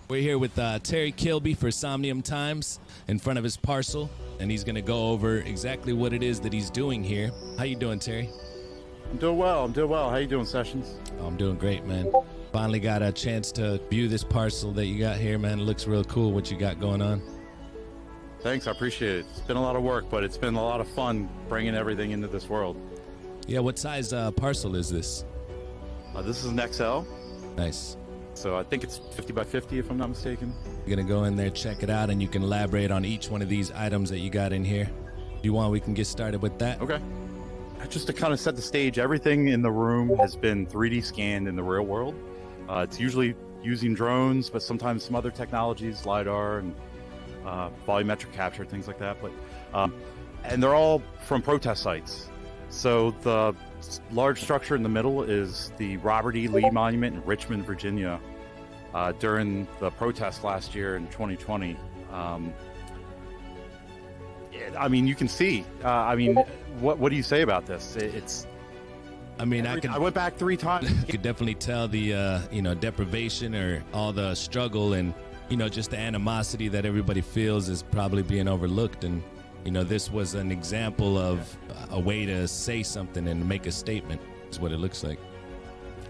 We're here with Terry Kilby for Somnium Times in front of his parcel, and he's going to go over exactly what it is that he's doing here. How you doing, Terry? I'm doing well. How you doing, Sessions? Oh, I'm doing great, man. Finally got a chance to view this parcel that you got here, man. It looks real cool what you got going on. Thanks, I appreciate it. It's been a lot of work, but it's been a lot of fun bringing everything into this world. Yeah, what size parcel is this? This is an XL, Nice. so I think it's 50 by 50 if I'm not mistaken. You're going to go in there, check it out, and you can elaborate on each one of these items that you got in here. Do you want, we can get started with that? Okay. Just to kind of set the stage, everything in the room has been 3D scanned in the real world. It's usually using drones, but sometimes some other technologies, LiDAR and volumetric capture, things like that. But and they're all from protest sites. So the large structure in the middle is the Robert E. Lee Monument in Richmond, Virginia, during the protest last year in 2020. I mean, you can see. What do you say about this? I mean, I went back 3 times. You could definitely tell the deprivation or all the struggle and just the animosity that everybody feels is probably being overlooked. And this was an example of a way to say something and make a statement is what it looks like.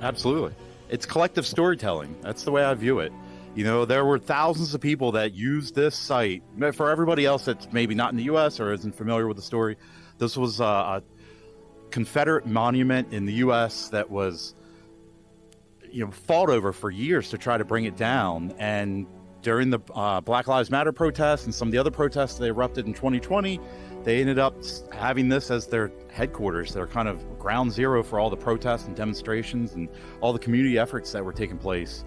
Absolutely. It's collective storytelling. That's the way I view it. There were thousands of people that used this site. For everybody else that's maybe not in the U.S. or isn't familiar with the story, this was a Confederate monument in the U.S. that was fought over for years to try to bring it down. And during the Black Lives Matter protests and some of the other protests that erupted in 2020, they ended up having this as their headquarters, their kind of ground zero for all the protests and demonstrations and all the community efforts that were taking place.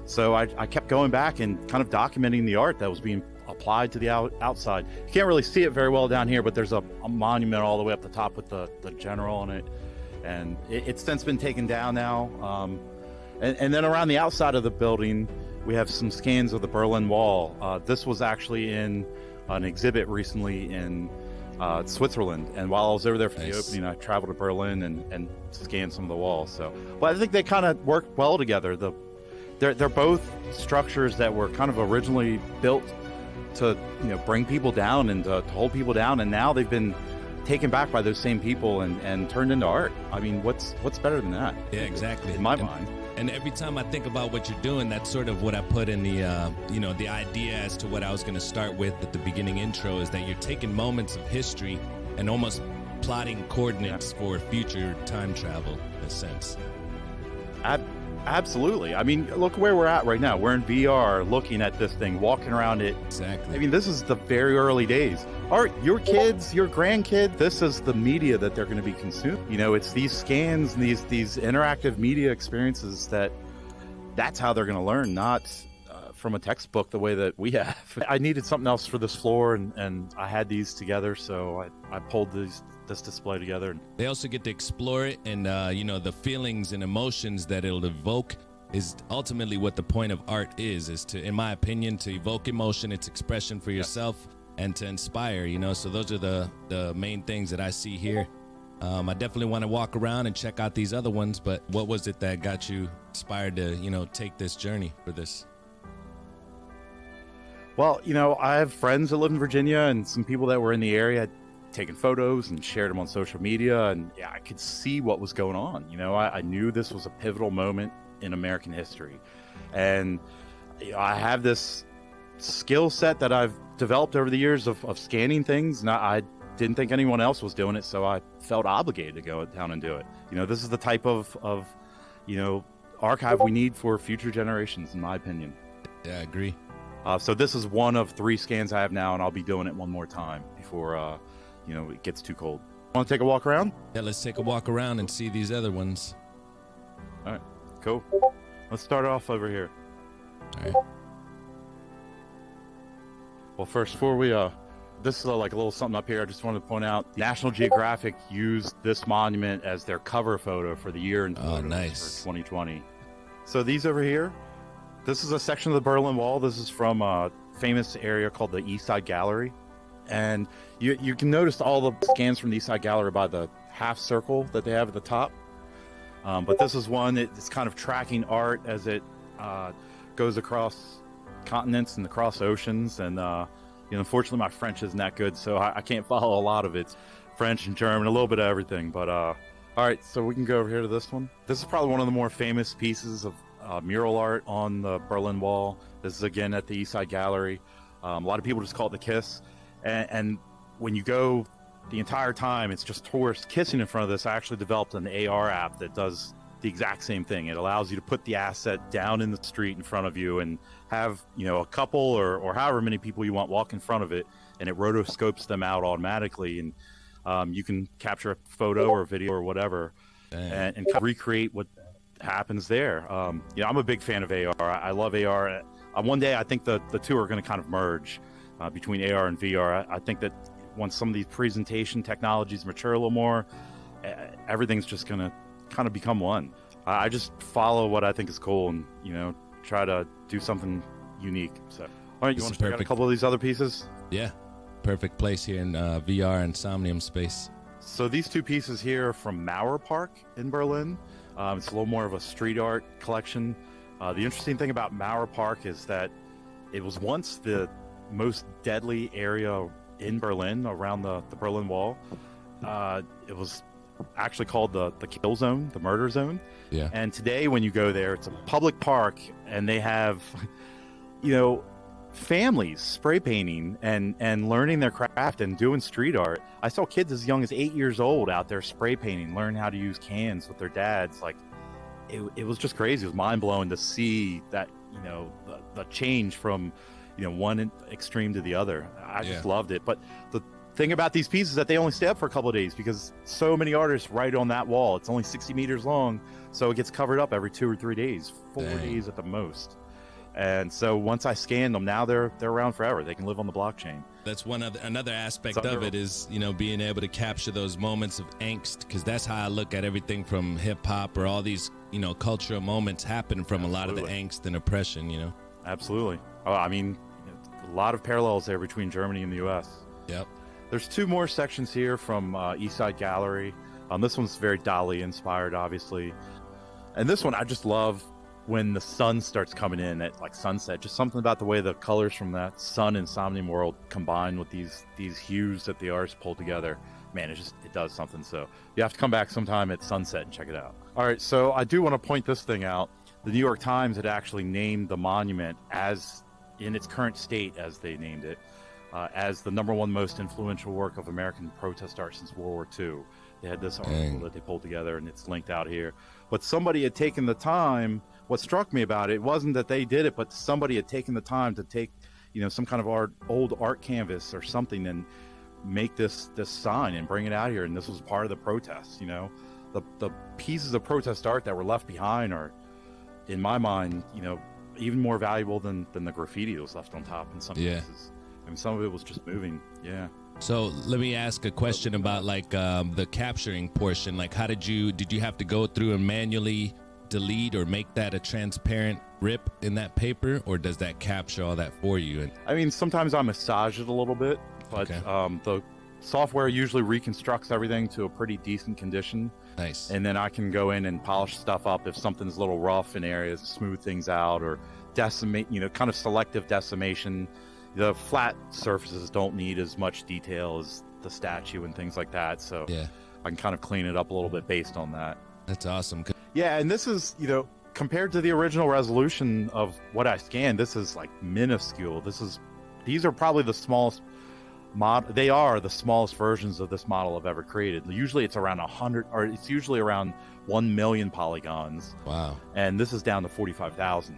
So I kept going back and kind of documenting the art that was being applied to the outside. You can't really see it very well down here, but there's a monument all the way up the top with the general on it. And it's since been taken down now. And then around the outside of the building, we have some scans of the Berlin Wall. This was actually in an exhibit recently in Switzerland. And while I was over there for the opening, I traveled to Berlin and scanned some of the walls. So, but I think they kind of work well together. They're both structures that were kind of originally built to bring people down and to hold people down, and now they've been taken back by those same people and turned into art. I mean, what's better than that? Yeah, exactly. In my mind. And every time I think about what you're doing, that's sort of what I put in the the idea as to what I was going to start with at the beginning intro, is that you're taking moments of history and almost plotting coordinates for future time travel in a sense. Absolutely. I mean, look where we're at right now. We're in VR, looking at this thing, walking around it. Exactly. I mean, this is the very early days. Your kids, your grandkids, this is the media that they're going to be consuming. It's these scans and these interactive media experiences that's how they're going to learn, not from a textbook the way that we have. I needed something else for this floor, and I had these together, so I pulled this display together. They also get to explore it, and the feelings and emotions that it'll evoke is ultimately what the point of art is to, in my opinion, to evoke emotion, its expression for yourself, and to inspire. So those are the main things that I see here. I definitely want to walk around and check out these other ones, but what was it that got you inspired to take this journey for this? Well, I have friends that live in Virginia and some people that were in the area taken photos and shared them on social media, and I could see what was going on. I knew this was a pivotal moment in American history, and I have this skill set that I've developed over the years of scanning things, and I didn't think anyone else was doing it, so I felt obligated to go down and do it. This is the type of archive we need for future generations, in my opinion. Yeah, I agree. So this is one of 3 scans I have now, and I'll be doing it one more time before it gets too cold. Want to take a walk around? Yeah, let's take a walk around and see these other ones. All right, cool. Let's start off over here. All right. Well, first, before we this is like a little something up here. I just wanted to point out National Geographic used this monument as their cover photo for the year in photos nice. for 2020. So these over here, this is a section of the Berlin Wall. This is from a famous area called the East Side Gallery. And you can notice all the scans from the East Side Gallery by the half circle that they have at the top. But this is one, it's kind of tracking art as it goes across continents and across oceans. And unfortunately, my French isn't that good, so I can't follow a lot of it. French and German, a little bit of everything. But all right, so we can go over here to this one. This is probably one of the more famous pieces of mural art on the Berlin Wall. This is again at the East Side Gallery. A lot of people just call it the Kiss. And when you go the entire time, it's just tourists kissing in front of this. I actually developed an AR app that does the exact same thing. It allows you to put the asset down in the street in front of you and have, a couple or however many people you want walk in front of it, and it rotoscopes them out automatically. And you can capture a photo or video or whatever and kind of recreate what happens there. I'm a big fan of AR. I love AR. One day, I think the two are going to kind of merge between AR and VR. I think that once some of these presentation technologies mature a little more, everything's just going to kind of become one. I just follow what I think is cool and, try to do something unique. So, all right, you want to check out a couple of these other pieces? Yeah, perfect place here in VR and Somnium Space. So these two pieces here are from Mauer Park in Berlin. It's a little more of a street art collection. The interesting thing about Mauer Park is that it was once the most deadly area in Berlin around the Berlin Wall. It was actually called the kill zone, the murder zone. Yeah. And today when you go there, it's a public park and they have, families spray painting and learning their craft and doing street art. I saw kids as young as 8 years old out there spray painting, learning how to use cans with their dads. Like it was just crazy. It was mind blowing to see that, the change from, one extreme to the other. I just loved it. But the thing about these pieces is that they only stay up for a couple of days because so many artists write on that wall. It's only 60 meters long, so it gets covered up every 2 or 3 days, 4 days at the most. And so once I scanned them, now they're around forever. They can live on the blockchain. That's another aspect of it is, being able to capture those moments of angst, because that's how I look at everything from hip hop or all these, cultural moments happen from a lot of the angst and oppression, Absolutely. Oh, I mean, a lot of parallels there between Germany and the U.S. Yep. There's two more sections here from East Side Gallery. This one's very Dali inspired, obviously. And this one I just love when the sun starts coming in at like sunset. Just something about the way the colors from that sun and Somnium world combine with these hues that the artists pulled together. Man, it does something. So you have to come back sometime at sunset and check it out. All right, so I do want to point this thing out. The New York Times had actually named the monument as in its current state, as they named it, as the #1 most influential work of American protest art since World War II. They had this article that they pulled together, and it's linked out here. But somebody had taken the time. What struck me about it wasn't that they did it, but somebody had taken the time to take, some kind of old art canvas or something and make this sign and bring it out here. And this was part of the protest. The pieces of protest art that were left behind are, in my mind, even more valuable than the graffiti that was left on top in some cases. I mean, some of it was just moving. Yeah. So let me ask a question about the capturing portion. Like, how did you have to go through and manually delete or make that a transparent rip in that paper, or does that capture all that for you? I mean, sometimes I massage it a little bit, but the software usually reconstructs everything to a pretty decent condition. Nice. And then I can go in and polish stuff up if something's a little rough in areas, smooth things out, or decimate, kind of selective decimation. The flat surfaces don't need as much detail as the statue and things like that. So I can kind of clean it up a little bit based on that. That's awesome. Yeah, and this is, compared to the original resolution of what I scanned, this is like minuscule. These are probably the smallest they are the smallest versions of this model I've ever created. Usually it's around 100, or it's usually around 1 million polygons. Wow. And this is down to 45,000.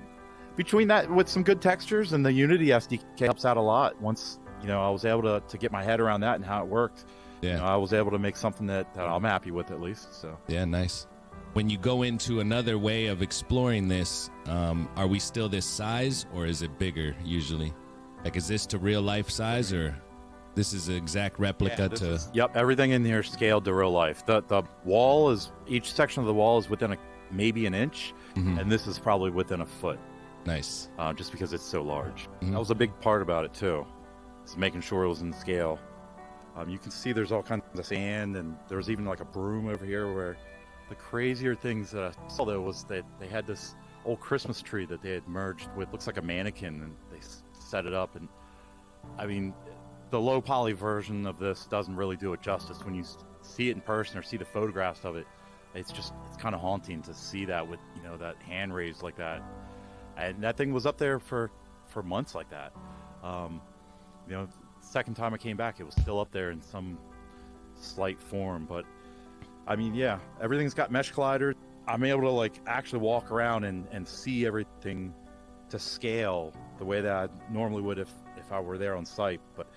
Between that, with some good textures, and the Unity SDK helps out a lot. Once, I was able to get my head around that and how it worked, I was able to make something that I'm happy with, at least. So yeah, nice. When you go into another way of exploring this, are we still this size, or is it bigger usually? Like, is this to real life size, or this is an exact replica Yep, everything in here is scaled to real life. The wall is, each section of the wall is within maybe an inch, and this is probably within a foot. Nice. Just because it's so large. That was a big part about it too, is making sure it was in scale. You can see there's all kinds of sand, and there's even like a broom over here. Where the crazier things that I saw, though, was that they had this old Christmas tree that they had merged with, looks like a mannequin, and they set it up. And I mean, the low poly version of this doesn't really do it justice. When you see it in person or see the photographs of it, it's kind of haunting to see that with, you know, that hand raised like that. And that thing was up there for months like that. You know, second time I came back, it was still up there in some slight form. But I mean, yeah, everything's got mesh collider. I'm able to like actually walk around and see everything to scale the way that I normally would if I were there on site. But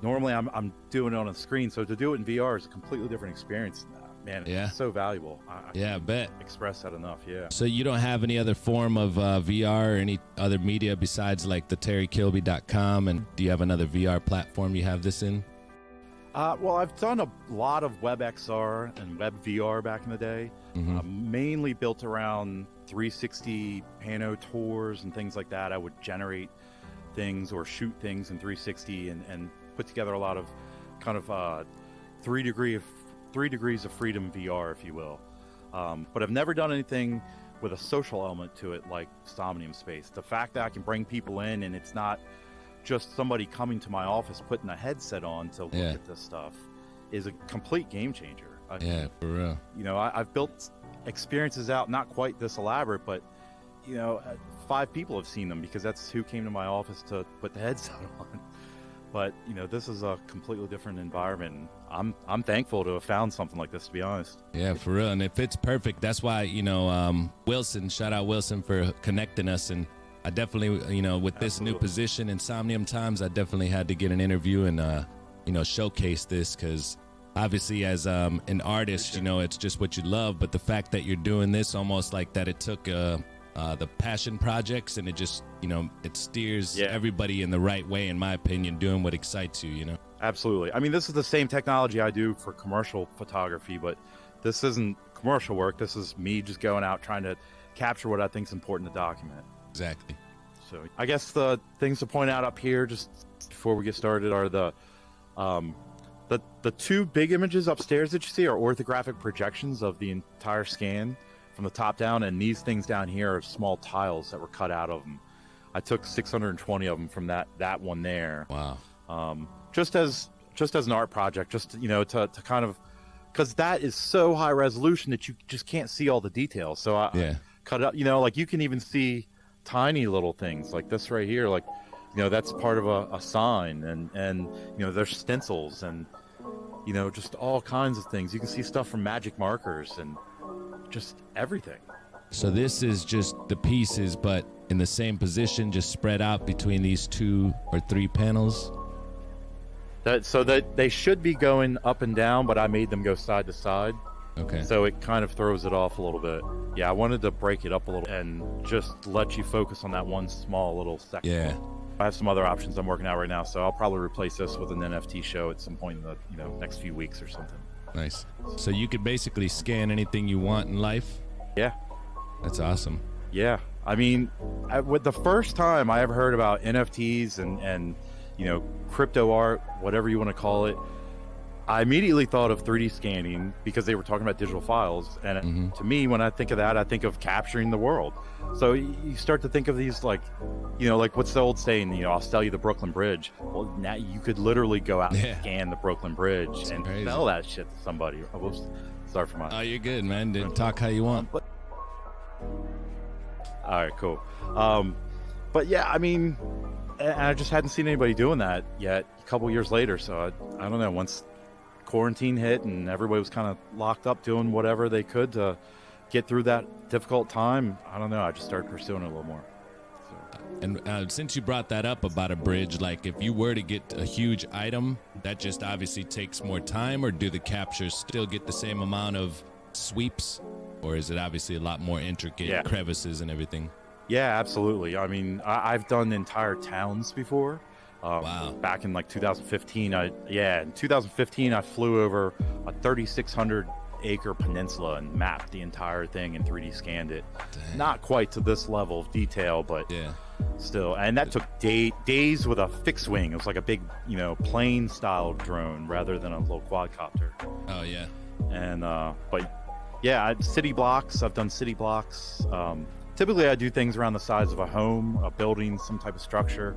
normally I'm doing it on a screen, so to do it in VR is a completely different experience. Man, Yeah. it's so valuable. I Yeah, I can't bet. express that enough. Yeah. So you don't have any other form of VR or any other media besides like the terrykilby.com, and do you have another VR platform you have this in? Well, I've done a lot of WebXR and WebVR back in the day, mainly built around 360 pano tours and things like that. I would generate things or shoot things in 360 and put together a lot of kind of 3 degrees of freedom VR, if you will. But I've never done anything with a social element to it like Somnium Space. The fact that I can bring people in and it's not just somebody coming to my office putting a headset on to look at this stuff is a complete game changer. Yeah, for real. You know, I've built experiences out, not quite this elaborate, but, you know, 5 people have seen them because that's who came to my office to put the headset on. But, you know, this is a completely different environment. I'm thankful to have found something like this, to be honest. Yeah, for real. And it fits perfect. That's why, you know, Wilson, shout out Wilson for connecting us. And I definitely, you know, with this new position in Somnium Times, I definitely had to get an interview and, you know, showcase this because obviously as an artist, you know, it's just what you love. But the fact that you're doing this almost like that, it took the passion projects and it just, you know, it steers everybody in the right way, in my opinion, doing what excites you, you know? Absolutely. I mean, this is the same technology I do for commercial photography, but this isn't commercial work. This is me just going out trying to capture what I think is important to document. Exactly. So I guess the things to point out up here just before we get started are the 2 big images upstairs that you see are orthographic projections of the entire scan from the top down, and these things down here are small tiles that were cut out of them. I took 620 of them from that one there. Wow. Just as an art project, just, you know, to kind of, because that is so high resolution that you just can't see all the details. So I cut up, you know, like you can even see tiny little things like this right here, like, you know, that's part of a sign, and you know, there's stencils and, you know, just all kinds of things. You can see stuff from magic markers and just everything. So this is just the pieces, but in the same position, just spread out between these 2 or 3 panels? So that they should be going up and down, but I made them go side to side. Okay. So it kind of throws it off a little bit. Yeah, I wanted to break it up a little and just let you focus on that one small little section. Yeah. I have some other options I'm working out right now, so I'll probably replace this with an NFT show at some point in the, you know, next few weeks or something. Nice. So you could basically scan anything you want in life? Yeah. That's awesome. Yeah. I mean, with the first time I ever heard about NFTs and you know, crypto art, whatever you want to call it, I immediately thought of 3D scanning because they were talking about digital files. And to me, when I think of that, I think of capturing the world. So you start to think of these like, you know, like what's the old saying, you know, I'll sell you the Brooklyn Bridge. Well, now you could literally go out and scan the Brooklyn Bridge and sell that shit to somebody. Whoops. Sorry for my... Oh, you're good, man. Didn't talk how you want. All right, cool. But yeah, I mean, I just hadn't seen anybody doing that yet a couple years later. So I don't know, once quarantine hit and everybody was kind of locked up doing whatever they could to get through that difficult time, I don't know, I just started pursuing it a little more. So. And since you brought that up about a bridge, like if you were to get a huge item, that just obviously takes more time, or do the captures still get the same amount of sweeps, or is it obviously a lot more intricate, crevices and everything? Yeah, absolutely. I mean, I've done entire towns before. Wow. Back in like 2015, in 2015, I flew over a 3,600 acre peninsula and mapped the entire thing and 3D scanned it. Dang. Not quite to this level of detail, but still. And that took days with a fixed wing. It was like a big, you know, plane style drone rather than a little quadcopter. Oh yeah. And but yeah, city blocks. I've done city blocks. typically I do things around the size of a home, a building, some type of structure.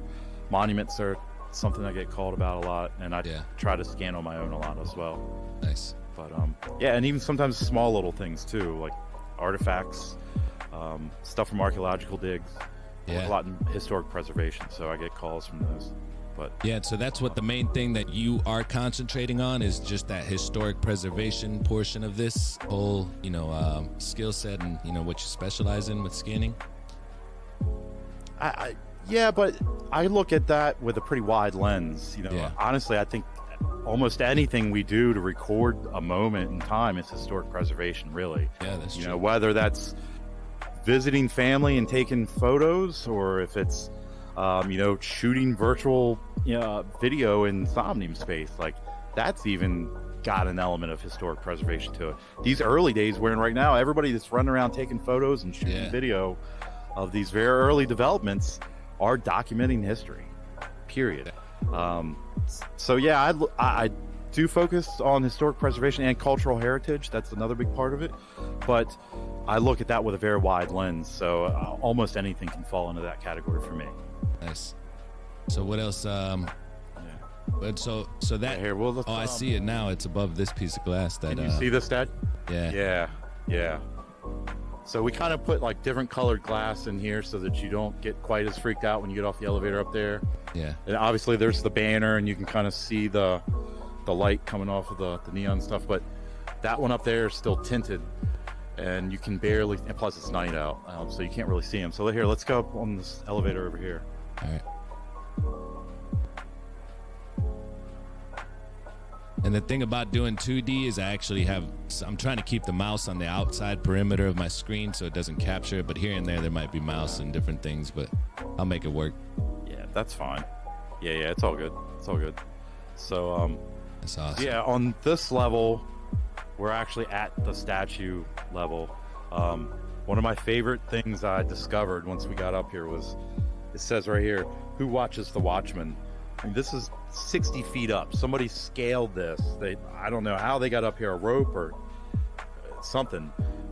Monuments are something I get called about a lot, and I try to scan on my own a lot as well. Nice. But yeah, and even sometimes small little things too, like artifacts, stuff from archaeological digs. A lot in historic preservation, so I get calls from those. But yeah, so that's what the main thing that you are concentrating on is just that historic preservation portion of this whole, skill set, and what you specialize in with scanning. Yeah, but I look at that with a pretty wide lens. Honestly, I think almost anything we do to record a moment in time is historic preservation, really. Yeah, that's true. Whether that's visiting family and taking photos, or if it's shooting virtual video in Somnium Space, like that's even got an element of historic preservation to it. These early days we're in right now, everybody that's running around taking photos and shooting video of these very early developments are documenting history, period. So yeah, I do focus on historic preservation and cultural heritage. That's another big part of it, but I look at that with a very wide lens, so almost anything can fall into that category for me. Nice. So what else? But so that here, well, I see it now. It's above this piece of glass. That can you see this, Dad? Yeah. So we kind of put like different colored glass in here so that you don't get quite as freaked out when you get off the elevator up there. Yeah. And obviously there's the banner, and you can kind of see the light coming off of the neon stuff, but that one up there is still tinted, and you can barely, and plus it's night out, so you can't really see them. So here, let's go up on this elevator over here. All right. And the thing about doing 2D is I'm trying to keep the mouse on the outside perimeter of my screen so it doesn't capture it, but here and there might be mouse and different things, but I'll make it work. Yeah, that's fine. Yeah, it's all good. So, that's awesome. Yeah, on this level, we're actually at the statue level. One of my favorite things I discovered once we got up here was, it says right here, "Who watches the Watchman?" I mean, this is 60 feet up. Somebody scaled this. I don't know how they got up here, a rope or something,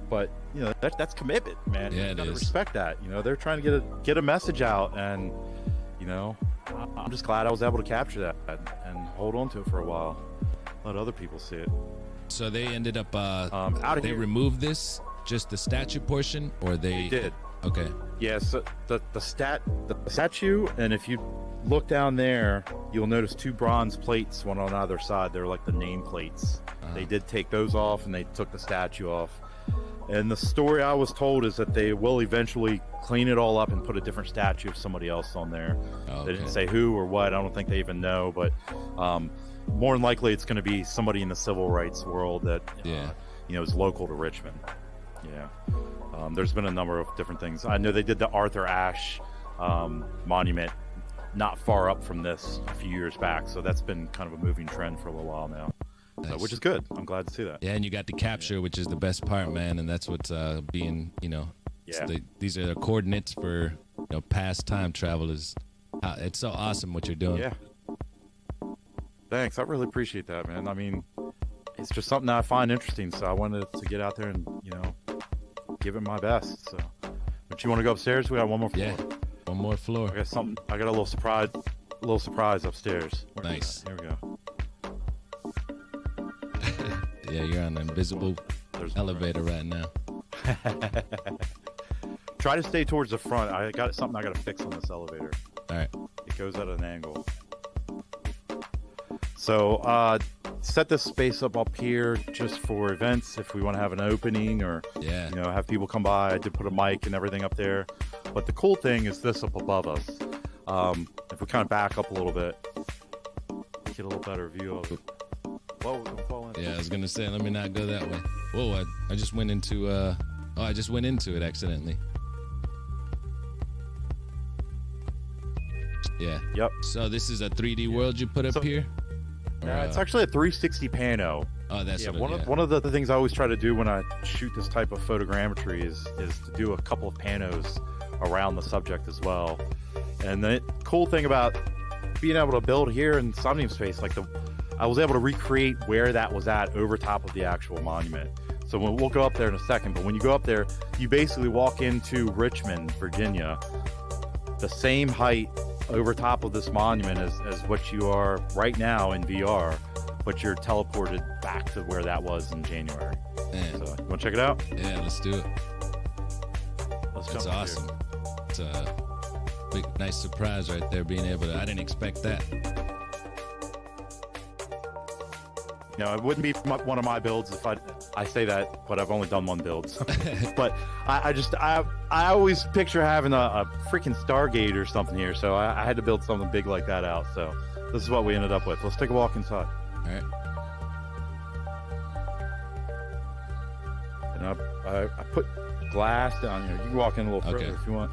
but that's commitment, man. Yeah, you gotta is. Respect that. They're trying to get a message out, and I'm just glad I was able to capture that and hold on to it for a while, let other people see it. So they ended up out of they here. removed this, just the statue portion, or they did. Okay. Yeah, so the statue, and if you look down there, you'll notice two bronze plates, one on either side. They're like the name plates. They did take those off, and they took the statue off. And the story I was told is that they will eventually clean it all up and put a different statue of somebody else on there. Okay. They didn't say who or what. I don't think they even know, but more than likely it's going to be somebody in the civil rights world that is local to Richmond. Yeah. There's been a number of different things. I know they did the Arthur Ashe monument not far up from this a few years back, so that's been kind of a moving trend for a little while now. Nice. Which is good. I'm glad to see that. Yeah, and you got the capture, which is the best part, man, and that's what's being, these are the coordinates for past time travel. It's so awesome what you're doing. Yeah. Thanks. I really appreciate that, man. I mean, it's just something that I find interesting, so I wanted to get out there and give it my best. So, but you want to go upstairs? We got one more floor. Yeah, one more floor. I got a little surprise upstairs. Nice. Here we go. Yeah, you're on an invisible elevator right now. Try to stay towards the front. I got something I got to fix on this elevator. All right. It goes at an angle. So set this space up here just for events if we want to have an opening or have people come by. I did put a mic and everything up there. But the cool thing is this up above us. If we kind of back up a little bit, get a little better view of it. Whoa, don't fall in. Yeah, I was gonna say, let me not go that way. Whoa, I just went into I just went into it accidentally. Yeah. Yep. So this is a 3D world you put up here? It's actually a 360 pano. Oh, that's one of the things I always try to do when I shoot this type of photogrammetry is to do a couple of panos around the subject as well. And the cool thing about being able to build here in Somnium Space, I was able to recreate where that was at over top of the actual monument. So we'll go up there in a second. But when you go up there, you basically walk into Richmond, Virginia, the same height over top of this monument as what you are right now in VR, but you're teleported back to where that was in January. Man. So you want to check it out? Yeah, let's do it. That's awesome. It's a big, nice surprise right there, being able to. I didn't expect that. You know, it wouldn't be one of my builds if I say that, but I've only done one build. But I always picture having a freaking Stargate or something here, so I had to build something big like that out. So this is what we ended up with. Let's take a walk inside. All right. And I put glass down here. You can walk in a little further if you want.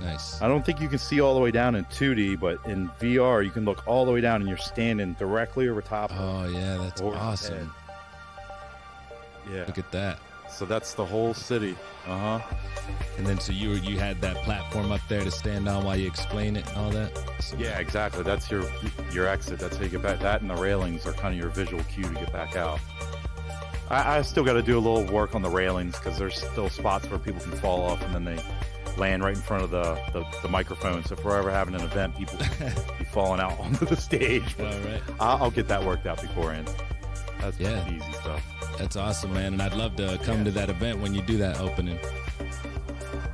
Nice. I don't think you can see all the way down in 2D, but in VR you can look all the way down and you're standing directly over top of Oh yeah, that's awesome. Yeah. Look at that. So that's the whole city. Uh-huh. And then so you had that platform up there to stand on while you explain it and all that? So, Yeah, exactly. That's your exit. That's how you get back. That and the railings are kind of your visual cue to get back out. I still got to do a little work on the railings because there's still spots where people can fall off and then they land right in front of the microphone. So if we're ever having an event, people be falling out onto the stage. But all right. I'll get that worked out beforehand. That's Yeah. easy stuff. That's awesome, man. And I'd love to come to that event when you do that opening.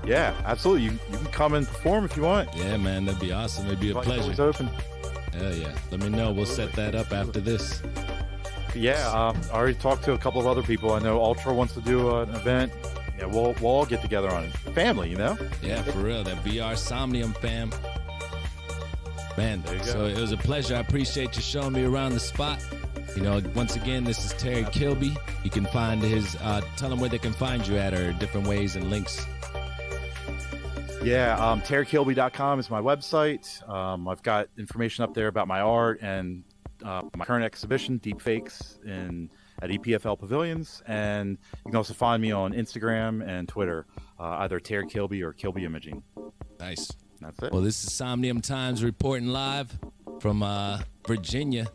Yeah, absolutely. You can come and perform if you want. Yeah, man, that'd be awesome. It'd be a It's always pleasure. open. Hell yeah. Let me know. We'll set that up after this. Yeah, I already talked to a couple of other people. I know Ultra wants to do an event. Yeah, we'll all get together on it. Family, you know? Yeah, for real. That VR Somnium fam. Man, There you go. so it was a pleasure. I appreciate you showing me around the spot. You know, once again, this is Terry Kilby. You can find his, tell them where they can find you at or different ways and links. Yeah, terrykilby.com is my website. I've got information up there about my art and my current exhibition, Deepfakes, at EPFL Pavilions. And you can also find me on Instagram and Twitter, either Terry Kilby or Kilby Imaging. Nice. That's it. Well, this is Somnium Times reporting live from Virginia.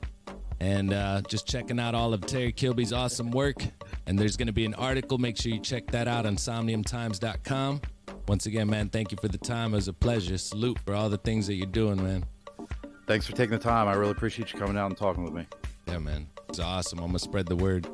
And just checking out all of Terry Kilby's awesome work. And there's going to be an article. Make sure you check that out on somniumtimes.com. Once again, man, thank you for the time. It was a pleasure. Salute for all the things that you're doing, man. Thanks for taking the time. I really appreciate you coming out and talking with me. Yeah, man. It's awesome. I'm going to spread the word.